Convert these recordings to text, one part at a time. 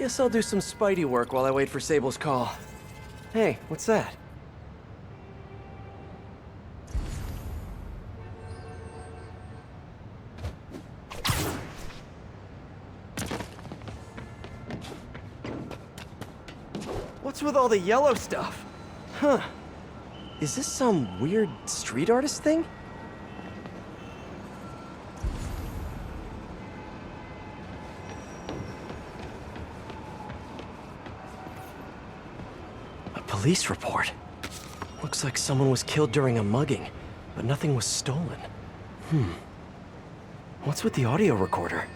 Guess I'll do some Spidey work while I wait for Sable's call. Hey, what's that? What's with all the yellow stuff? Huh. Is this some weird street artist thing? A police report. Looks like someone was killed during a mugging, but nothing was stolen. What's with the audio recorder?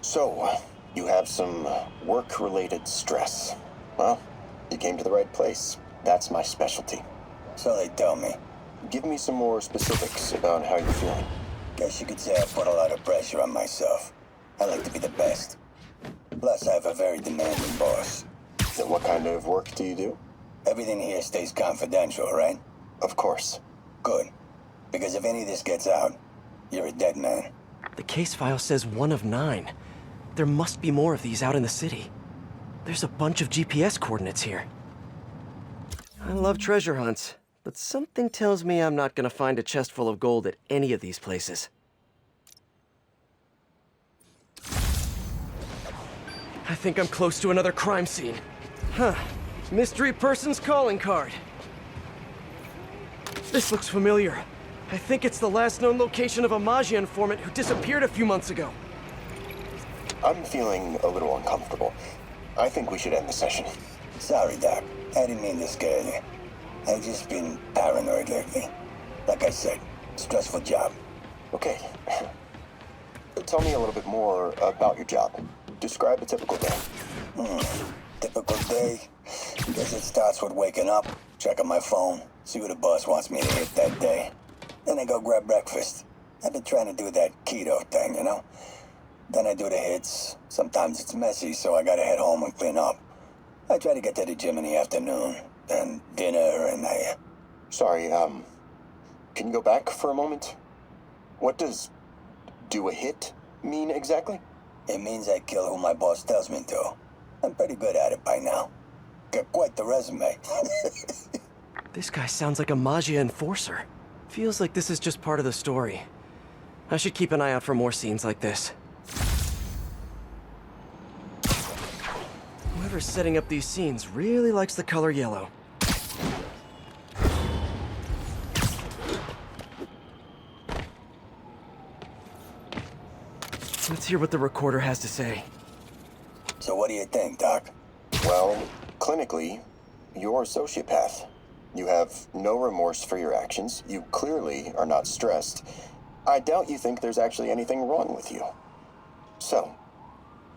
So, you have some work-related stress. Well, you came to the right place. That's my specialty. So they tell me. Give me some more specifics about how you're feeling. Guess you could say I put a lot of pressure on myself. I like to be the best. Plus, I have a very demanding boss. So what kind of work do you do? Everything here stays confidential, right? Of course. Good. Because if any of this gets out, you're a dead man. The case file says 1 of 9. There must be more of these out in the city. There's a bunch of GPS coordinates here. I love treasure hunts, but something tells me I'm not gonna find a chest full of gold at any of these places. I think I'm close to another crime scene. Huh. Mystery person's calling card. This looks familiar. I think it's the last known location of a Magia informant who disappeared a few months ago. I'm feeling a little uncomfortable. I think we should end the session. Sorry, Doc. I didn't mean to scare you. I've just been paranoid lately. Like I said, stressful job. Okay. Tell me a little bit more about your job. Describe a typical day. Typical day? Guess it starts with waking up, checking my phone, see what the boss wants me to hit that day. Then I go grab breakfast. I've been trying to do that keto thing, you know? Then I do the hits. Sometimes it's messy, so I gotta head home and clean up. I try to get to the gym in the afternoon, then dinner, and Sorry, can you go back for a moment? What does do a hit mean exactly? It means I kill who my boss tells me to. I'm pretty good at it by now. Got quite the resume. This guy sounds like a Magia enforcer. Feels like this is just part of the story. I should keep an eye out for more scenes like this. Whoever's setting up these scenes really likes the color yellow. Let's hear what the recorder has to say. So what do you think, Doc? Well, clinically, you're a sociopath. You have no remorse for your actions. You clearly are not stressed. I doubt you think there's actually anything wrong with you. So,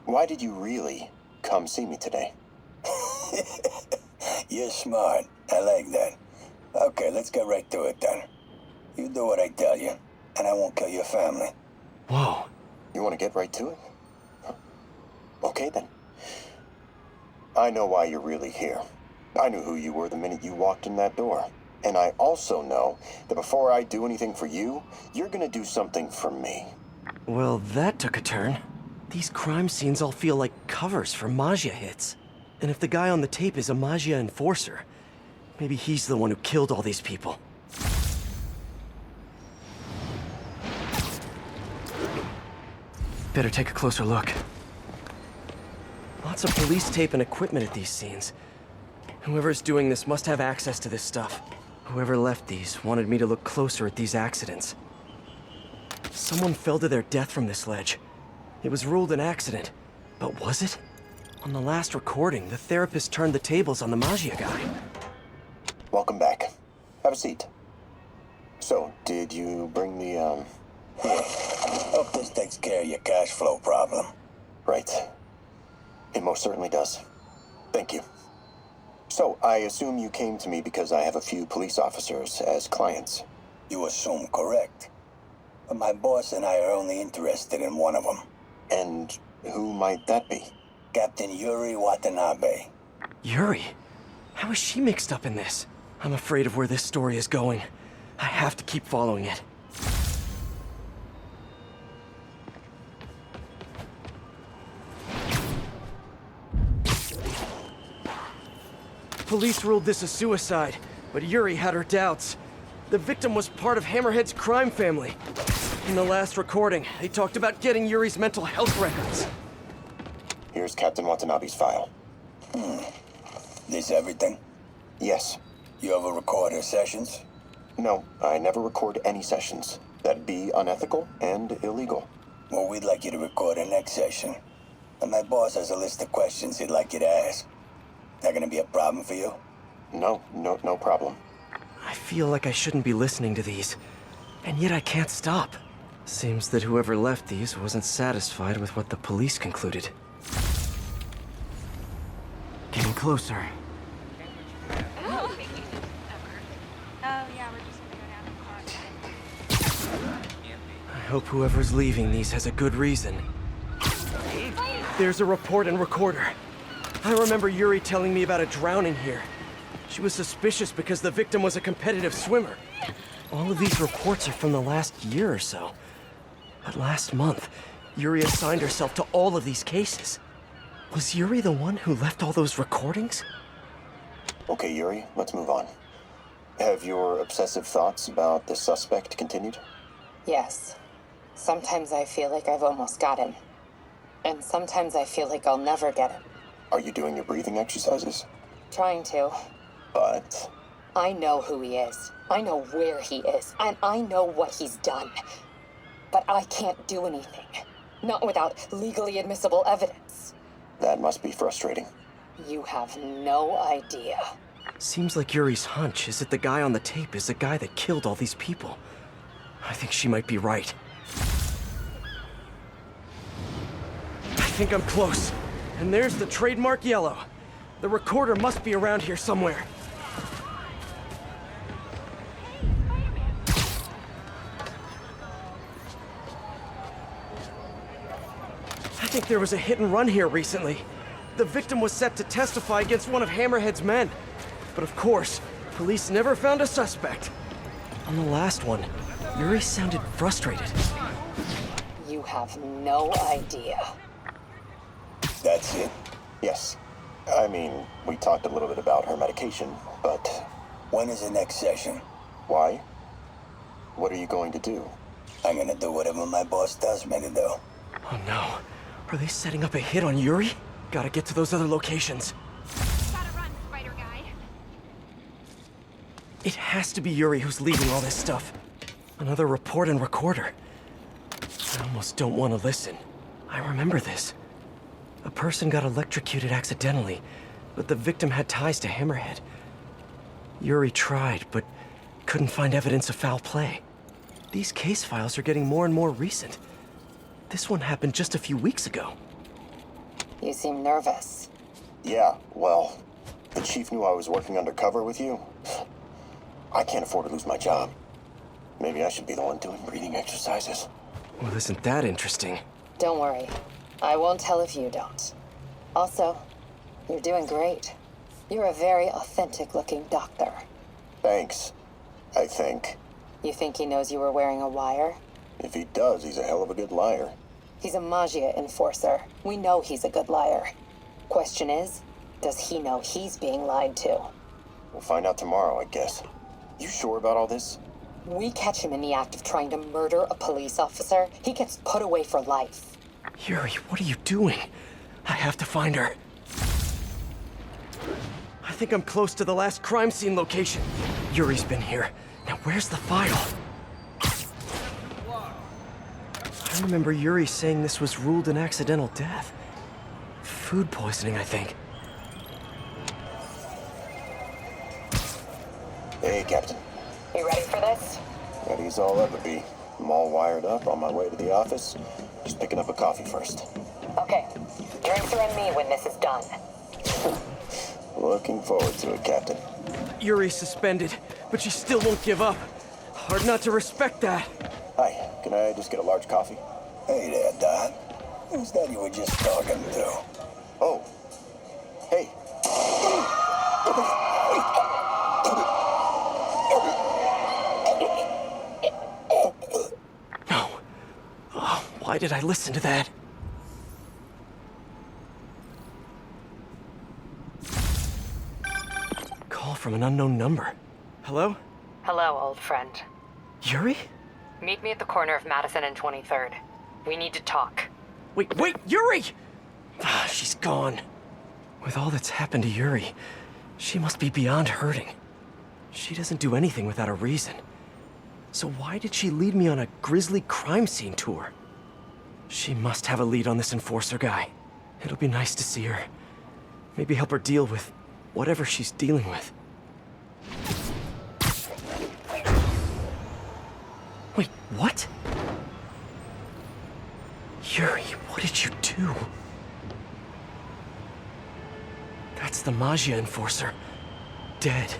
why did you really come see me today? You're smart. I like that. Okay, let's get right to it then. You do what I tell you, and I won't kill your family. Whoa. You want to get right to it? Okay then. I know why you're really here. I knew who you were the minute you walked in that door. And I also know that before I do anything for you, you're gonna do something for me. Well, that took a turn. These crime scenes all feel like covers for Magia hits. And if the guy on the tape is a Magia enforcer, maybe he's the one who killed all these people. Better take a closer look. Lots of police tape and equipment at these scenes. Whoever's doing this must have access to this stuff. Whoever left these wanted me to look closer at these accidents. Someone fell to their death from this ledge. It was ruled an accident, but was it? On the last recording, the therapist turned the tables on the Magia guy. Welcome back. Have a seat. So, did you bring the, Hope this takes care of your cash flow problem. Right. It most certainly does. Thank you. So, I assume you came to me because I have a few police officers as clients. You assume correct. But my boss and I are only interested in one of them. And who might that be? Captain Yuri Watanabe. Yuri? How is she mixed up in this? I'm afraid of where this story is going. I have to keep following it. Police ruled this a suicide, but Yuri had her doubts. The victim was part of Hammerhead's crime family. In the last recording, they talked about getting Yuri's mental health records. Here's Captain Watanabe's file. This everything? Yes. You ever record her sessions? No, I never record any sessions. That'd be unethical and illegal. Well, we'd like you to record our next session. And my boss has a list of questions he'd like you to ask. That gonna be a problem for you? No problem. I feel like I shouldn't be listening to these, and yet I can't stop. Seems that whoever left these wasn't satisfied with what the police concluded. Getting closer. Oh, yeah, we're just gonna go down the I hope whoever's leaving these has a good reason. There's a report and recorder. I remember Yuri telling me about a drowning here. She was suspicious because the victim was a competitive swimmer. All of these reports are from the last year or so. But last month, Yuri assigned herself to all of these cases. Was Yuri the one who left all those recordings? Okay, Yuri, let's move on. Have your obsessive thoughts about the suspect continued? Yes. Sometimes I feel like I've almost got him. And sometimes I feel like I'll never get him. Are you doing your breathing exercises? Trying to. But... I know who he is. I know where he is. And I know what he's done. But I can't do anything. Not without legally admissible evidence. that must be frustrating. You have no idea. Seems like Yuri's hunch is that the guy on the tape is the guy that killed all these people. I think she might be right. I think I'm close. And there's the trademark yellow. The recorder must be around here somewhere. I think there was a hit and run here recently. The victim was set to testify against one of Hammerhead's men. But of course, police never found a suspect. On the last one, Yuri sounded frustrated. You have no idea. That's it? Yes. I mean, we talked a little bit about her medication, but When is the next session? why? What are you going to do? I'm gonna do whatever my boss tells me to do. Oh no. Are they setting up a hit on Yuri? Gotta get to those other locations. Gotta run, Spider Guy. It has to be Yuri who's leading all this stuff. Another report and recorder. I almost don't want to listen. I remember this. A person got electrocuted accidentally, but the victim had ties to Hammerhead. Yuri tried, but couldn't find evidence of foul play. These case files are getting more and more recent. This one happened just a few weeks ago. You seem nervous. Yeah, well, the chief knew I was working undercover with you. I can't afford to lose my job. Maybe I should be the one doing breathing exercises. Well, isn't that interesting? Don't worry. I won't tell if you don't. Also, you're doing great. You're a very authentic-looking doctor. Thanks, I think. You think he knows you were wearing a wire? If he does, he's a hell of a good liar. He's a Magia enforcer. We know he's a good liar. Question is, does he know he's being lied to? We'll find out tomorrow, I guess. You sure about all this? We catch him in the act of trying to murder a police officer, he gets put away for life. Yuri, what are you doing? I have to find her. I think I'm close to the last crime scene location. Yuri's been here. Now where's the file? I remember Yuri saying this was ruled an accidental death. Food poisoning, I think. Hey, Captain. You ready for this? Ready as I'll ever be. I'm all wired up on my way to the office. Just picking up a coffee first. Okay. Drinks are on me when this is done. Looking forward to it, Captain. Yuri's suspended, but she still won't give up. Hard not to respect that. Hi, can I just get a large coffee? Hey there, Don. Who's that you were just talking to? Oh. Hey. No. Oh, why did I listen to that? from an unknown number. Hello? Hello, old friend. Yuri? Meet me at the corner of Madison and 23rd. We need to talk. Wait, Yuri! Ah, she's gone. With all that's happened to Yuri, she must be beyond hurting. She doesn't do anything without a reason. So why did she lead me on a grisly crime scene tour? She must have a lead on this enforcer guy. It'll be nice to see her. Maybe help her deal with whatever she's dealing with. Wait, what? Yuri, what did you do? That's the Magia enforcer. Dead.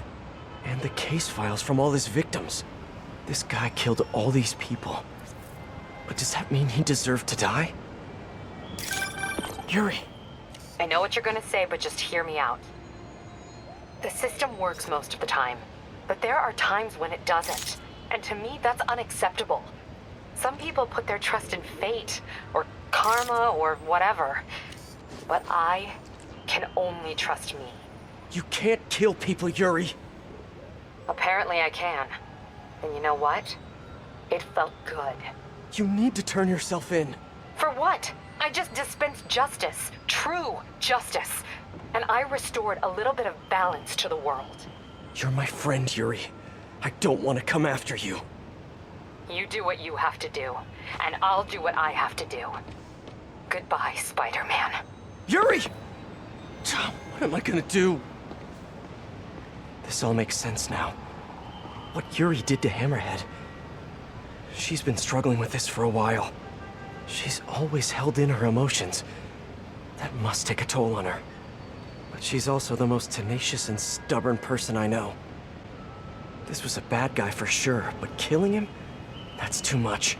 And the case files from all his victims. This guy killed all these people. But does that mean he deserved to die? Yuri! I know what you're gonna say, but just hear me out. The system works most of the time, but there are times when it doesn't. And to me, that's unacceptable. Some people put their trust in fate, or karma, or whatever. But I can only trust me. You can't kill people, Yuri! Apparently I can. And you know what? It felt good. You need to turn yourself in. For what? I just dispensed justice. True justice. And I restored a little bit of balance to the world. You're my friend, Yuri. I don't want to come after you. You do what you have to do, and I'll do what I have to do. Goodbye, Spider-Man. Yuri! What am I gonna do? This all makes sense now. What Yuri did to Hammerhead. She's been struggling with this for a while. She's always held in her emotions. That must take a toll on her. But she's also the most tenacious and stubborn person I know. This was a bad guy for sure, but killing him? That's too much.